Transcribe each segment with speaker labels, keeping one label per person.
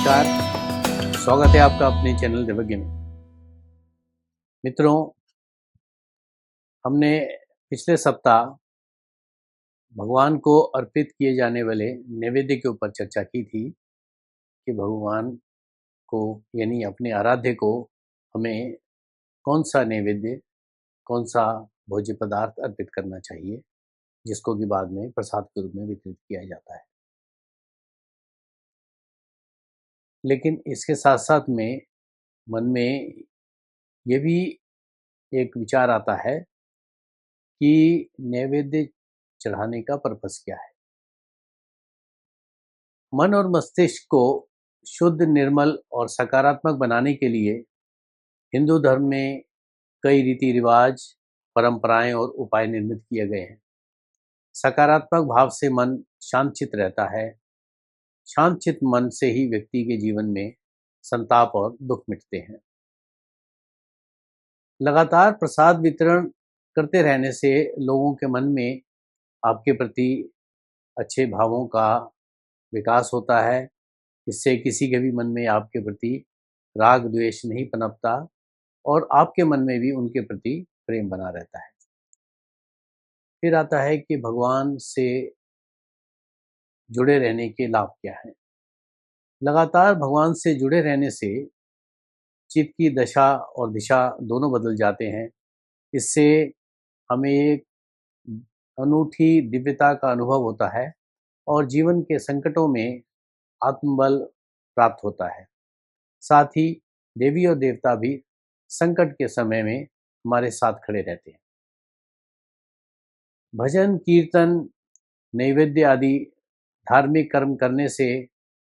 Speaker 1: नमस्कार। स्वागत है आपका अपने चैनल दिव्यज्ञ में। मित्रों, हमने पिछले सप्ताह भगवान को अर्पित किए जाने वाले नैवेद्य के ऊपर चर्चा की थी कि भगवान को यानी अपने आराध्य को हमें कौन सा नैवेद्य, कौन सा भोज्य पदार्थ अर्पित करना चाहिए, जिसको कि बाद में प्रसाद के रूप में वितरित किया जाता है। लेकिन इसके साथ साथ में मन में ये भी एक विचार आता है कि नैवेद्य चढ़ाने का पर्पस क्या है। मन और मस्तिष्क को शुद्ध, निर्मल और सकारात्मक बनाने के लिए हिंदू धर्म में कई रीति रिवाज, परंपराएं और उपाय निर्मित किए गए हैं। सकारात्मक भाव से मन शांतचित्त रहता है। शांतचित्त मन से ही व्यक्ति के जीवन में संताप और दुख मिटते हैं। लगातार प्रसाद वितरण करते रहने से लोगों के मन में आपके प्रति अच्छे भावों का विकास होता है। इससे किसी के भी मन में आपके प्रति राग द्वेष नहीं पनपता और आपके मन में भी उनके प्रति प्रेम बना रहता है। फिर आता है कि भगवान से जुड़े रहने के लाभ क्या हैं। लगातार भगवान से जुड़े रहने से चित्त की दशा और दिशा दोनों बदल जाते हैं। इससे हमें एक अनूठी दिव्यता का अनुभव होता है और जीवन के संकटों में आत्मबल प्राप्त होता है। साथ ही देवी और देवता भी संकट के समय में हमारे साथ खड़े रहते हैं। भजन, कीर्तन, नैवेद्य आदि धार्मिक कर्म करने से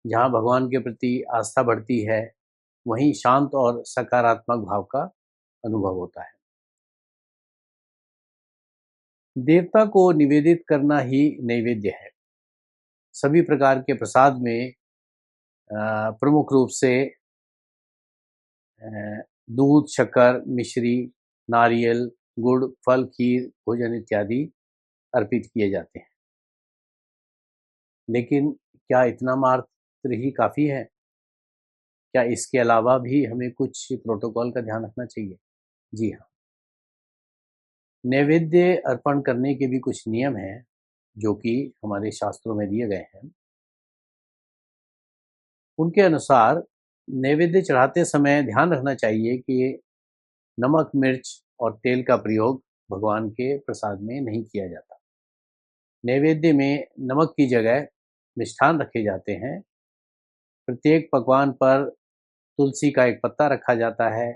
Speaker 1: जहाँ भगवान के प्रति आस्था बढ़ती है, वहीं शांत और सकारात्मक भाव का अनुभव होता है। देवता को निवेदित करना ही नैवेद्य है। सभी प्रकार के प्रसाद में प्रमुख रूप से दूध, शक्कर, मिश्री, नारियल, गुड़, फल, खीर, भोजन इत्यादि अर्पित किए जाते हैं। लेकिन क्या इतना मात्र ही काफ़ी है? क्या इसके अलावा भी हमें कुछ प्रोटोकॉल का ध्यान रखना चाहिए? जी हाँ। नैवेद्य अर्पण करने के भी कुछ नियम हैं, जो कि हमारे शास्त्रों में दिए गए हैं। उनके अनुसार नैवेद्य चढ़ाते समय ध्यान रखना चाहिए कि नमक, मिर्च और तेल का प्रयोग भगवान के प्रसाद में नहीं किया जाता। नैवेद्य में नमक की जगह मिष्ठान रखे जाते हैं। प्रत्येक पकवान पर तुलसी का एक पत्ता रखा जाता है।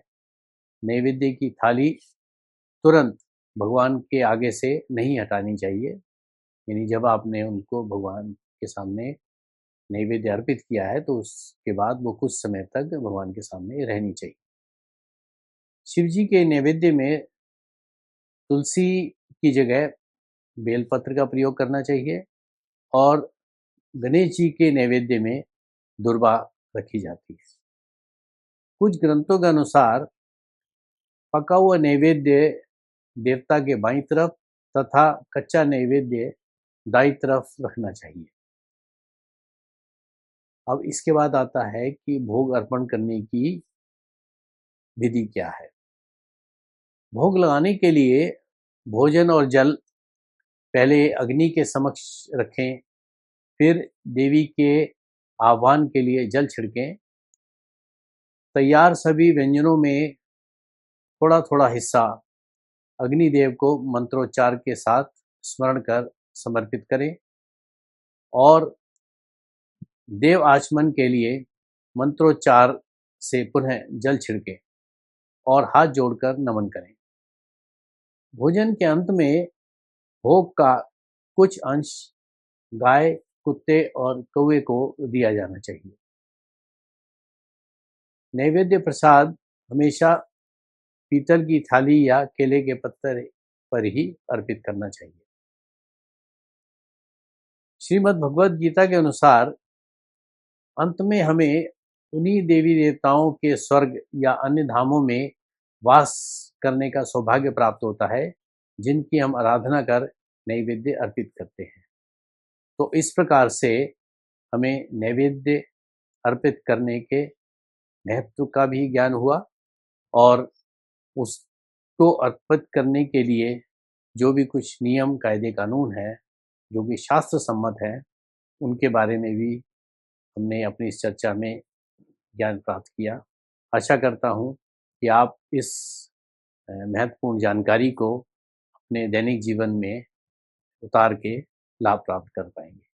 Speaker 1: नैवेद्य की थाली तुरंत भगवान के आगे से नहीं हटानी चाहिए। यानी जब आपने उनको भगवान के सामने नैवेद्य अर्पित किया है तो उसके बाद वो कुछ समय तक भगवान के सामने रहनी चाहिए। शिव जी के नैवेद्य में तुलसी की जगह बेलपत्र का प्रयोग करना चाहिए और गणेश जी के नैवेद्य में दुर्वा रखी जाती है। कुछ ग्रंथों के अनुसार पका हुआ नैवेद्य देवता के बाईं तरफ तथा कच्चा नैवेद्य दाईं तरफ रखना चाहिए। अब इसके बाद आता है कि भोग अर्पण करने की विधि क्या है। भोग लगाने के लिए भोजन और जल पहले अग्नि के समक्ष रखें, फिर देवी के आह्वान के लिए जल छिड़कें। तैयार सभी व्यंजनों में थोड़ा थोड़ा हिस्सा अग्निदेव को मंत्रोच्चार के साथ स्मरण कर समर्पित करें और देव आचमन के लिए मंत्रोच्चार से पुनः जल छिड़कें और हाथ जोड़कर नमन करें। भोजन के अंत में भोग का कुछ अंश गाय, कुत्ते और कौवे को दिया जाना चाहिए। नैवेद्य प्रसाद हमेशा पीतल की थाली या केले के पत्ते पर ही अर्पित करना चाहिए। श्रीमद् भगवद गीता के अनुसार अंत में हमें उन्हीं देवी देवताओं के स्वर्ग या अन्य धामों में वास करने का सौभाग्य प्राप्त होता है, जिनकी हम आराधना कर नैवेद्य अर्पित करते हैं। तो इस प्रकार से हमें नैवेद्य अर्पित करने के महत्व का भी ज्ञान हुआ और उसको अर्पित करने के लिए जो भी कुछ नियम, कायदे, कानून हैं, जो भी शास्त्र सम्मत हैं, उनके बारे में भी हमने अपनी इस चर्चा में ज्ञान प्राप्त किया। आशा करता हूँ कि आप इस महत्वपूर्ण जानकारी को अपने दैनिक जीवन में उतार के लाभ प्राप्त कर पाएँगे।